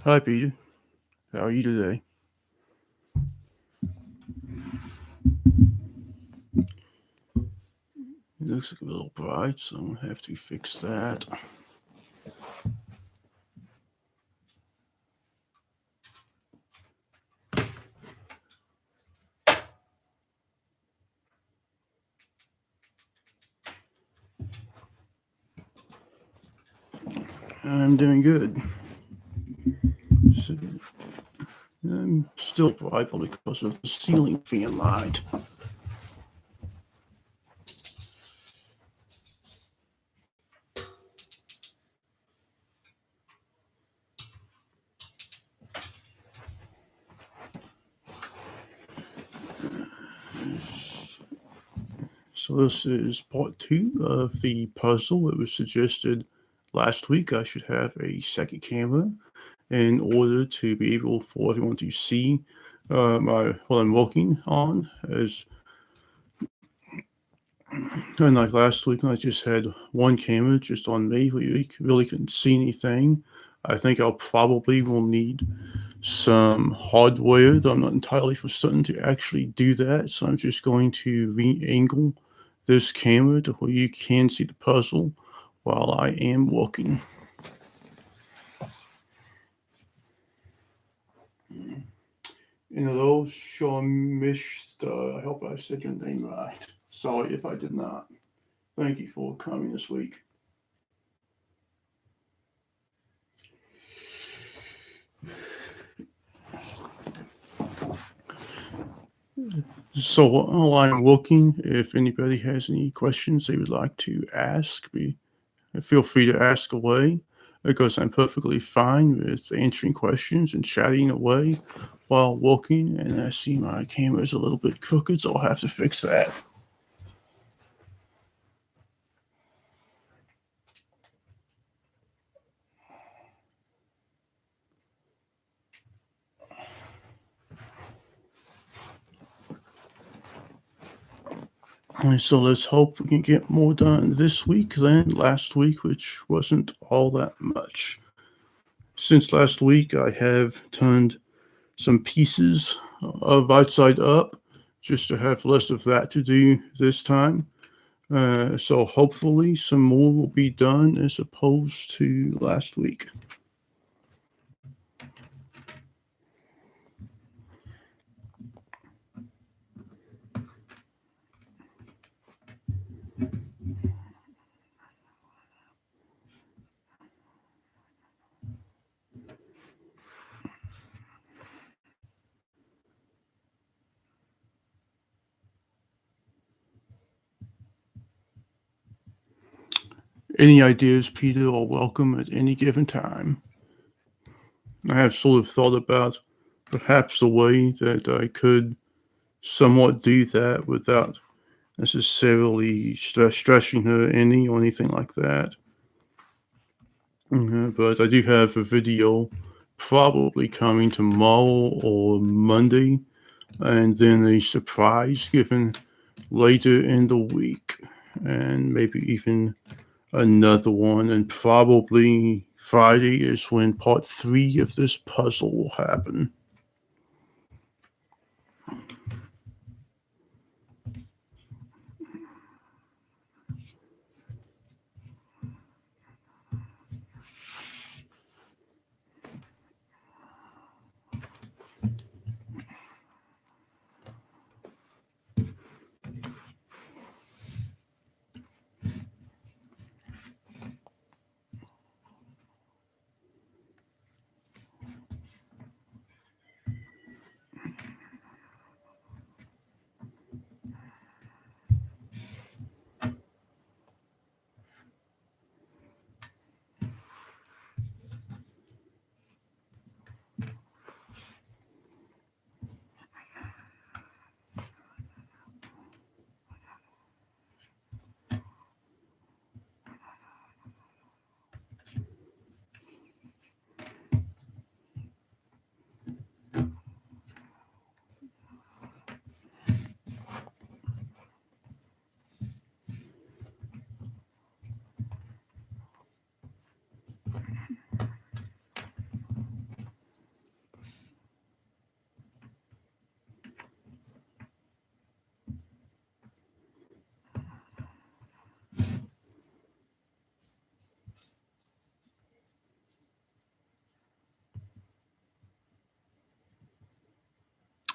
Hi, Peter. How are you today? It looks like a little bright, so I'm gonna have to fix that. I'm doing good. So, I'm still bright, probably because of the ceiling fan light. So this is part two of the puzzle that was suggested last week. I should have a second camera in order to be able for everyone to see my what I'm working on. As unlike last week, when I just had one camera just on me, we really couldn't see anything. I think I'll probably will need some hardware that I'm not entirely for certain to actually do that. So I'm just going to re-angle this camera to where you can see the puzzle while I am working. And hello, Sharmishta. I hope I said your name right. Sorry if I did not. Thank you for coming this week. So while I'm looking, if anybody has any questions they would like to ask, feel free to ask away because I'm perfectly fine with answering questions and chatting away while walking. And I see my camera's a little bit crooked, so I'll have to fix that. And so let's hope we can get more done this week than last week, which wasn't all that much. Since last week, I have turned some pieces of outside up just to have less of that to do this time. So hopefully some more will be done as opposed to last week. Any ideas, Peter, are welcome at any given time. I have sort of thought about perhaps the way that I could somewhat do that without necessarily stressing her any or anything like that. But I do have a video probably coming tomorrow or Monday, and then a surprise given later in the week, and maybe even another one, and probably Friday is when part three of this puzzle will happen.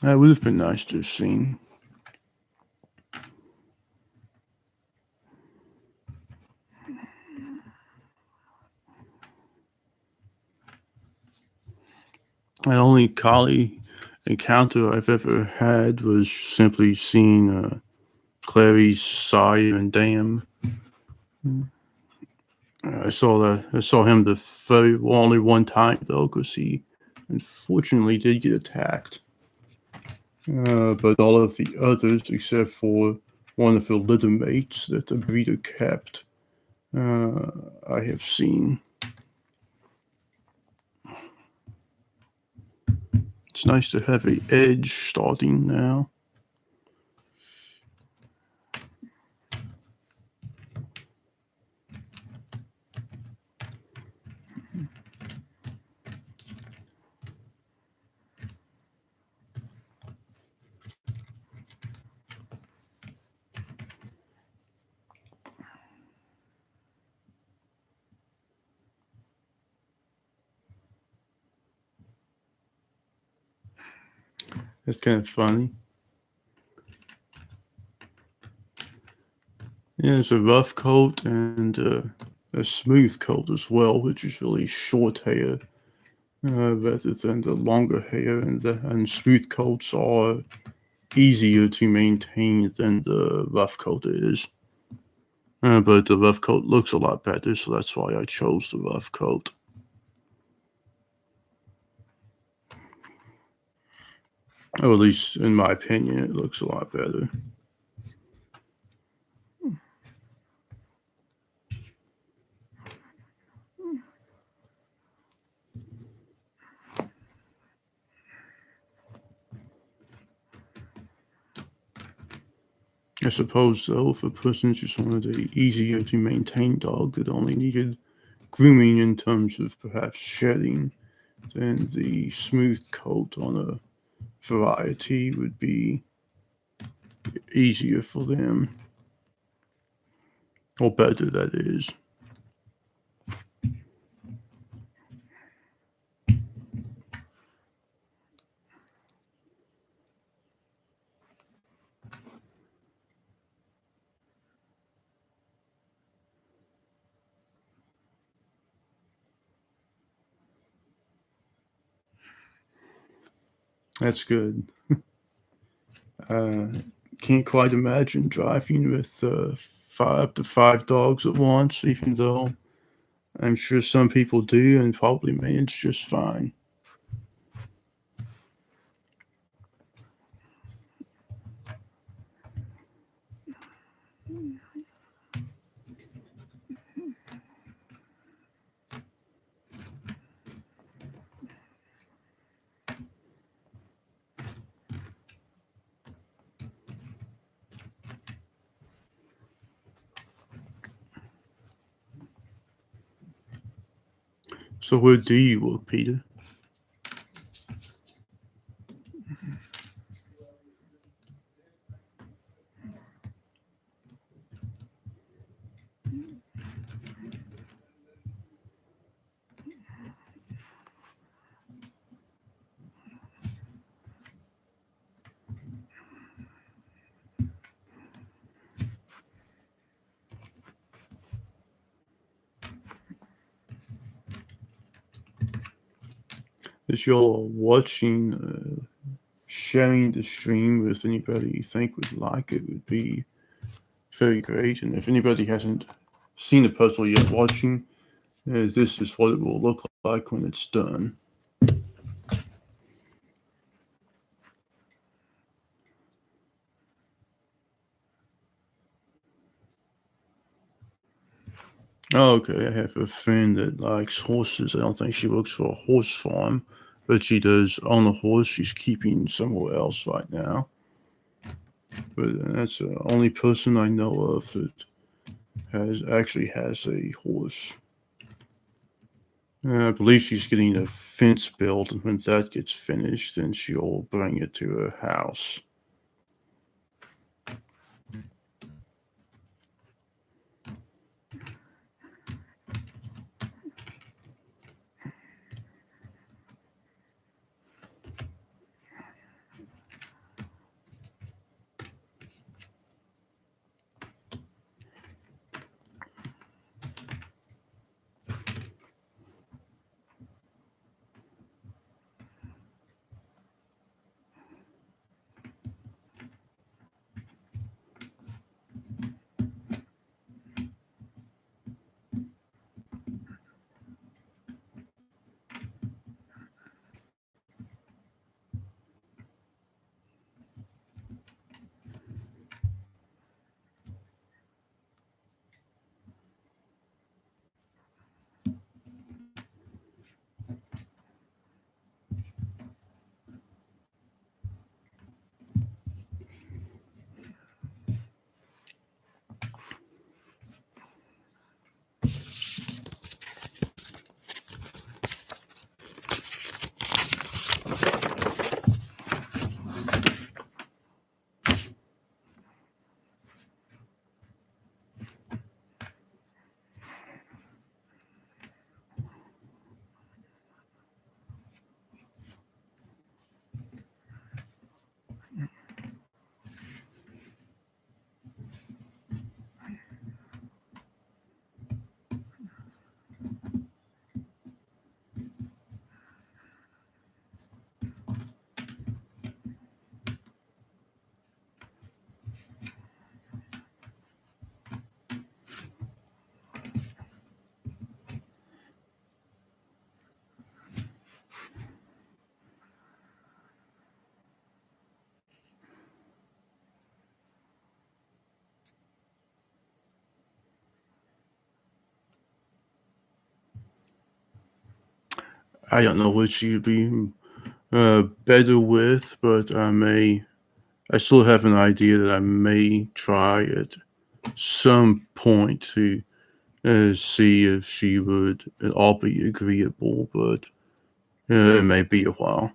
That would have been nice to have seen. The only collie encounter I've ever had was simply seeing Clary's sire and dam. I saw him only one time though, because he unfortunately did get attacked. But all of the others, except for one of the litter mates that the breeder kept, I have seen. It's nice to have a edge starting now. It's kind of funny. Yeah, there's a rough coat and a smooth coat as well, which is really short hair rather than the longer hair. And smooth coats are easier to maintain than the rough coat is. But the rough coat looks a lot better, so that's why I chose the rough coat. Or at least, in my opinion, it looks a lot better. I suppose, though, if a person just wanted an easier to maintain dog that only needed grooming in terms of perhaps shedding, then the smooth coat on a variety would be easier for them. Or better, that is. That's good. Can't quite imagine driving with up to five dogs at once, even though I'm sure some people do and probably manage just fine. So where do you work, Peter? If you're watching, sharing the stream with anybody you think would like it would be very great. And if anybody hasn't seen the puzzle yet watching, this is what it will look like when it's done. Oh, okay, I have a friend that likes horses. I don't think she works for a horse farm, but she does own a horse she's keeping somewhere else right now. But that's the only person I know of that has a horse. I believe she's getting a fence built, and when that gets finished, then she'll bring it to her house. I don't know which you'd be better with, but I still have an idea that I may try at some point to see if she would all be agreeable, but it may be a while.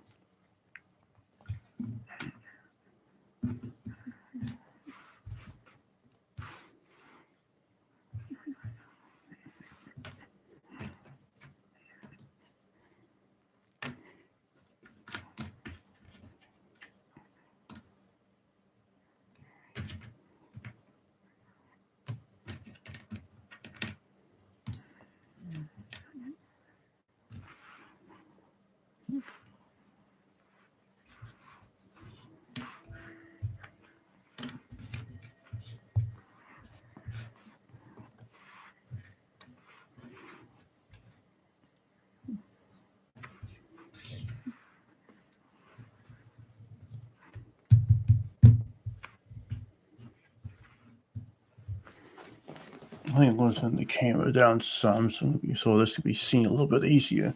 I think I'm going to turn the camera down some so this can be seen a little bit easier.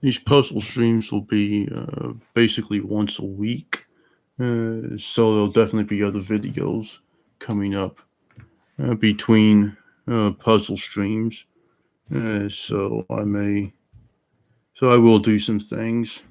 These puzzle streams will be basically once a week, so there'll definitely be other videos coming up between puzzle streams. So I will do some things.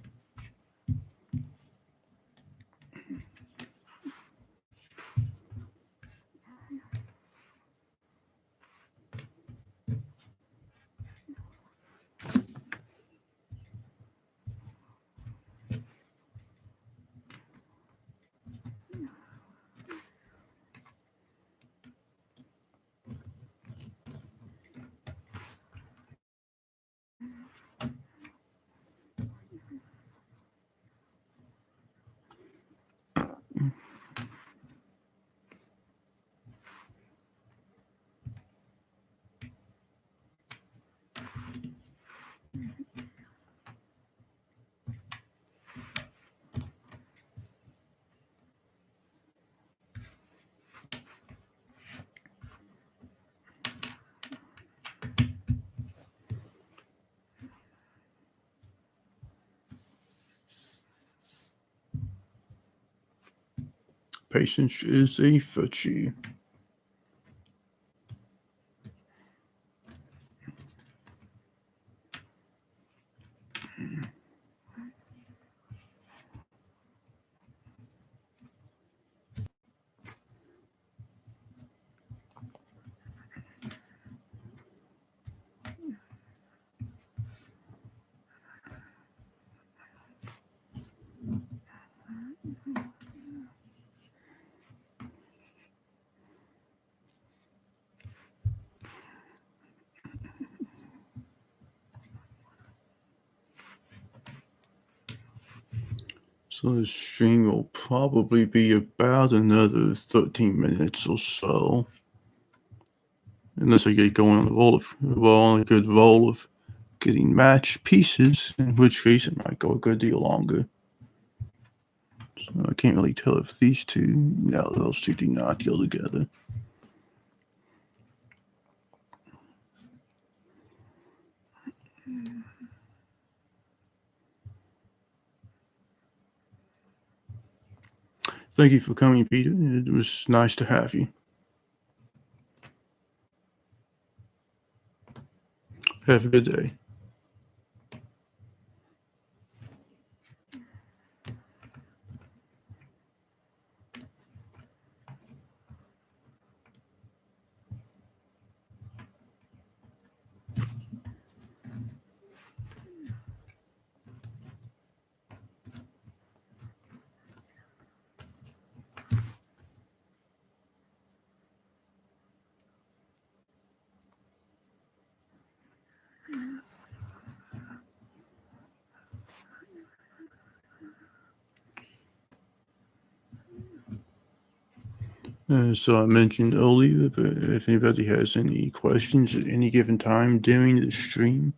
Patience is a virtue. So the stream will probably be about another 13 minutes or so. Unless I get going on a good roll of getting matched pieces, in which case it might go a good deal longer. So I can't really tell if those two do not go together. Thank you for coming, Peter. It was nice to have you. Have a good day. So I mentioned earlier, but if anybody has any questions at any given time during the stream,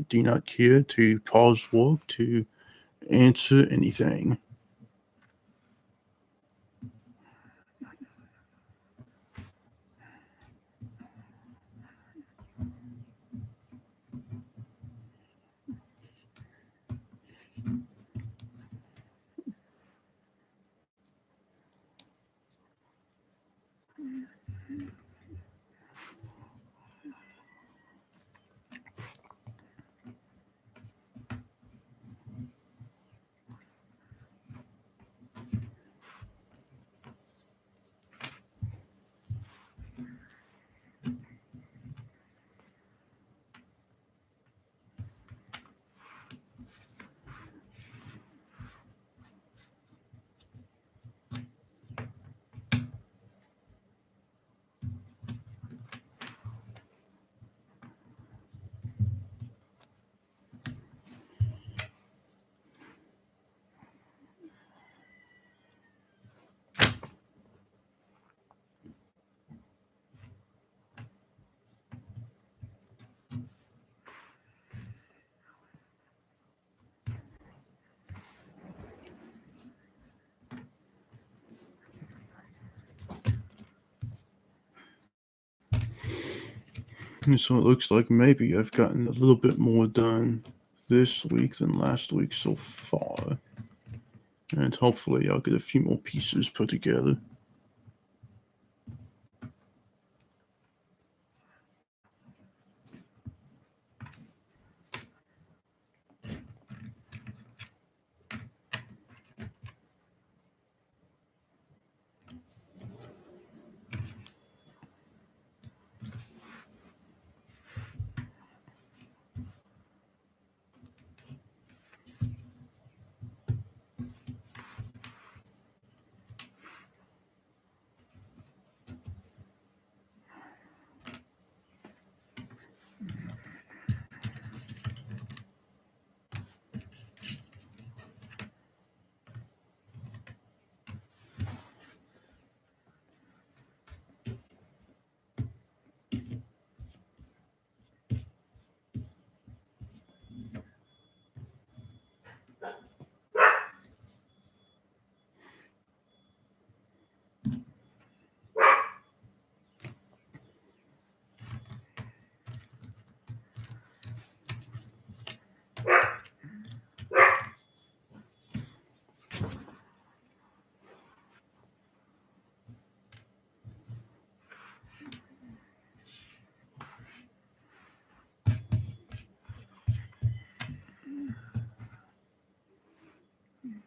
do not care to pause work to answer anything. And so it looks like maybe I've gotten a little bit more done this week than last week so far. And hopefully I'll get a few more pieces put together.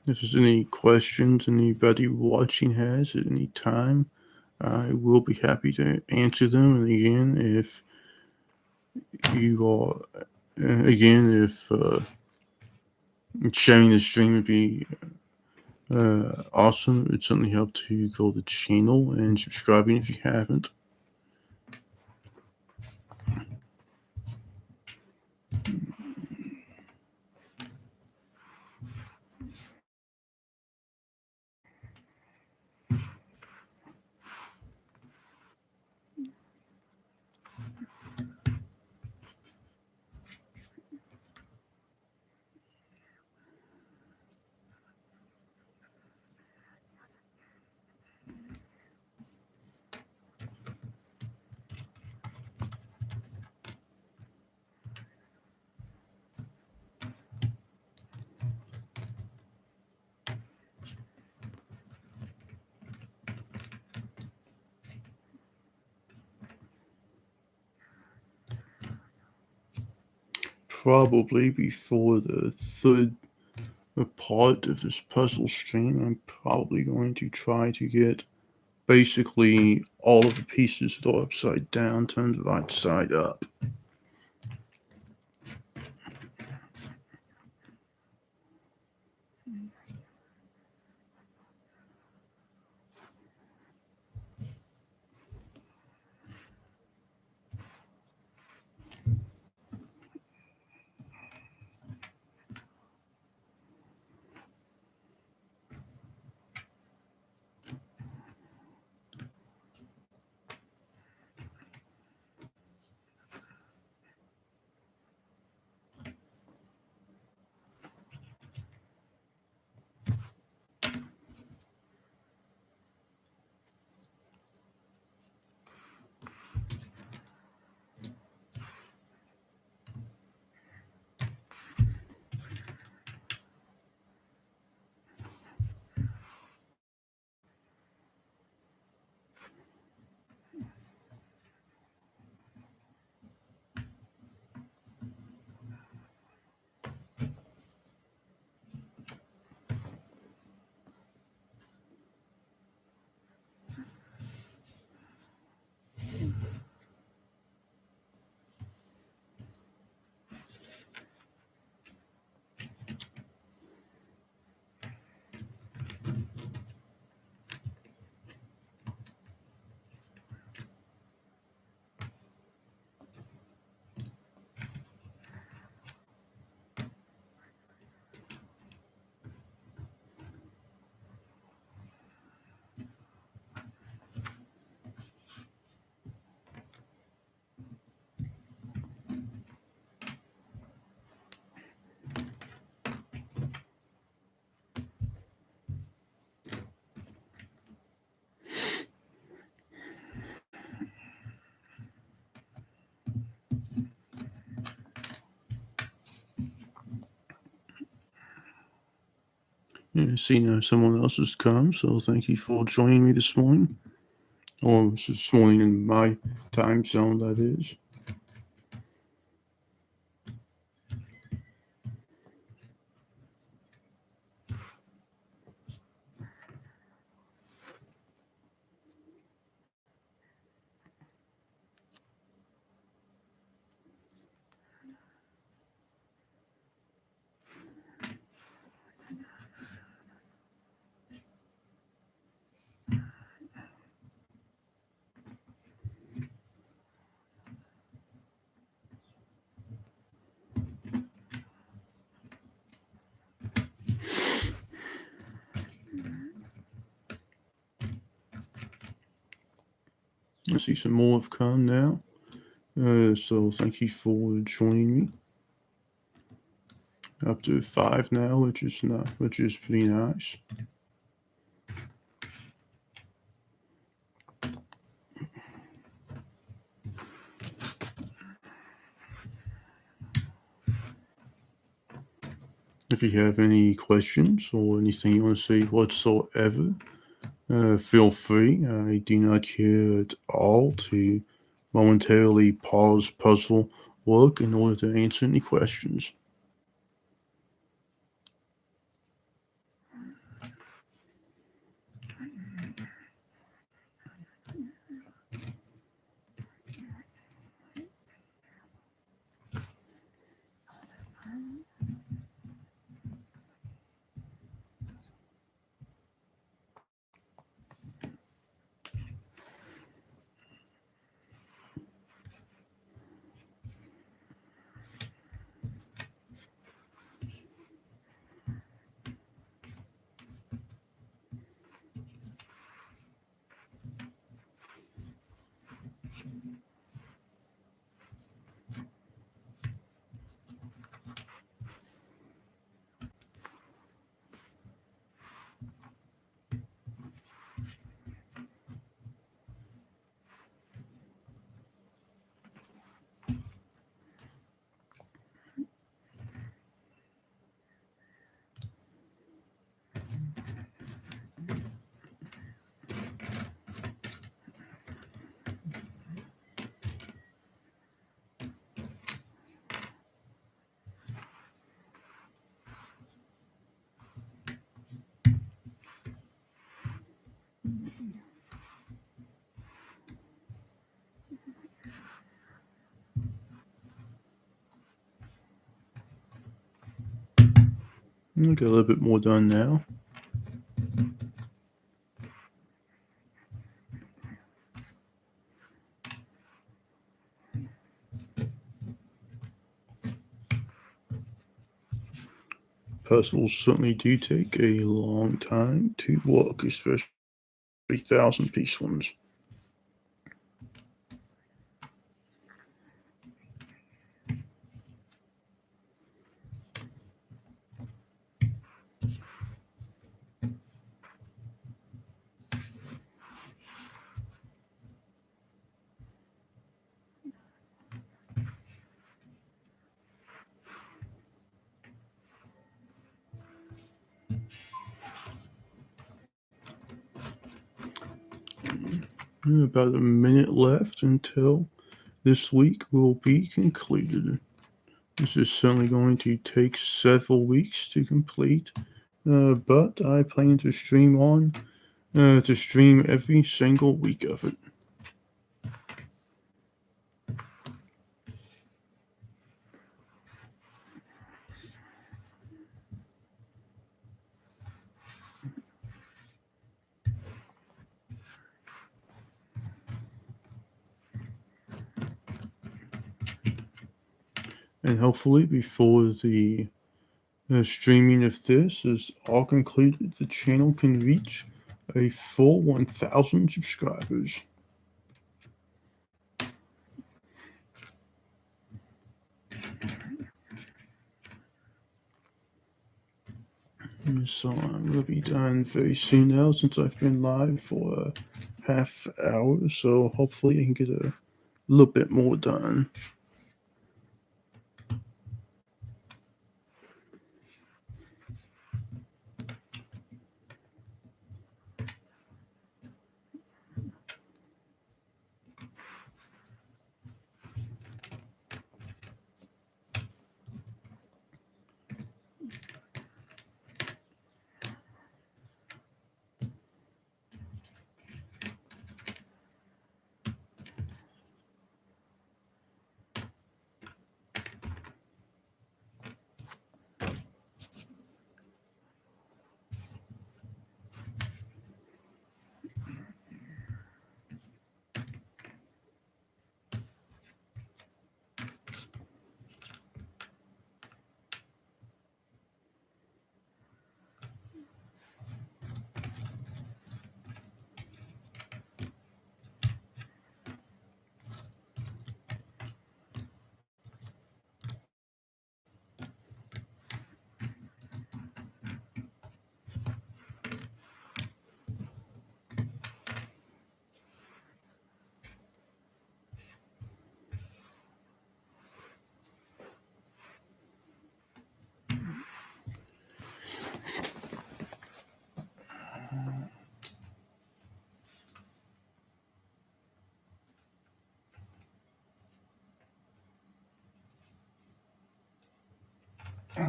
If there's any questions anybody watching has at any time, I will be happy to answer them. And again, if you are, if sharing the stream would be awesome, it would certainly help to grow the channel, and subscribing if you haven't. Probably before the third part of this puzzle stream, I'm probably going to try to get basically all of the pieces that are upside down turned right side up. Yeah, I see now someone else has come, so thank you for joining me this morning. Or this morning in my time zone, that is. I see some more have come now. So thank you for joining me. Up to 5 now, which is pretty nice. If you have any questions or anything you want to say whatsoever, feel free. I do not care at all to momentarily pause puzzle work in order to answer any questions. I'll get a little bit more done now. Puzzles certainly do take a long time to work, especially 1,000-piece ones. About a minute left until this week will be concluded. This is certainly going to take several weeks to complete, but I plan to stream every single week of it. And hopefully, before the streaming of this is all concluded, the channel can reach a full 1,000 subscribers. So I'm going to be done very soon now since I've been live for a half hour. So hopefully I can get a little bit more done.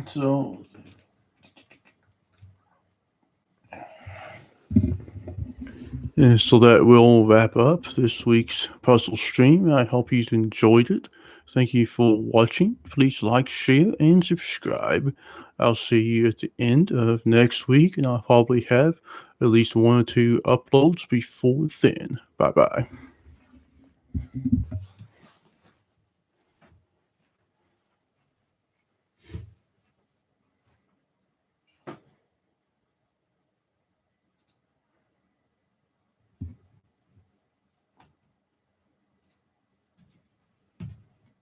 So, so that will wrap up this week's puzzle stream. I hope you enjoyed it. Thank you for watching. Please like, share, and subscribe. I'll see you at the end of next week, and I'll probably have at least 1 or 2 uploads before then. Bye bye.